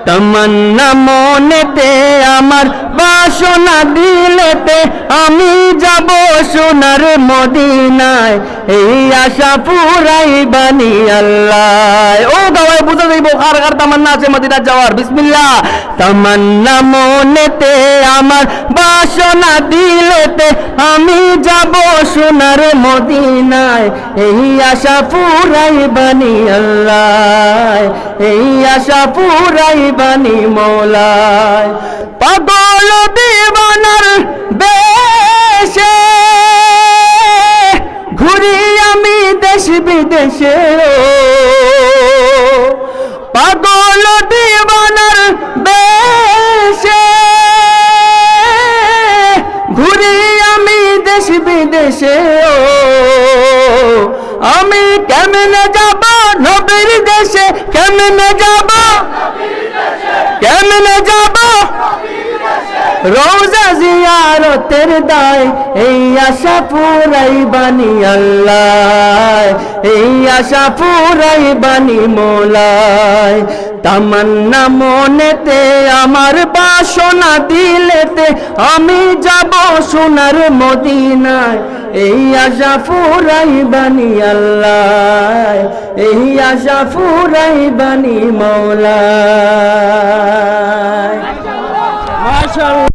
तमन्ना मोनेते आमार बासना दिलेते आमी जाबो सोनार मदिनाय এই আশা পুরাইবানি আল্লাহ। ও গাওয়ায় বুঝা যাইবো কার কার তামান্না আছে মদিনা যাওয়ার। বিসমিল্লাহ। তামান্না মনেতে আমার বাসনা দিলেতে আমি যাব সোনার মদিনায় এই আশা পুরাইবানি আল্লাহ এই আশা পুরাইবানি মওলায়। পাগল দিওয়ানার বেশে ঘুরি আমি দেশ বিদেশে পাগল দিওয়ানার বেশে ঘুরি আমি দেশ বিদেশে আমি কেমনে যাব নবীর দেশে কেমনে যাব কেমনে যাব রোজা জিয়ারতের দায় এই আশা পুরাইবানি আল্লাহ এই আশা পুরাইবানি মওলায়। তামান্না মনেতে আমার বাসনা দিলেতে আমি যাব সোনার মদিনায় এই আশা পুরাইবানি আল্লাহ এই আশা পুরাইবানি মওলায়। মাশাআল্লাহ।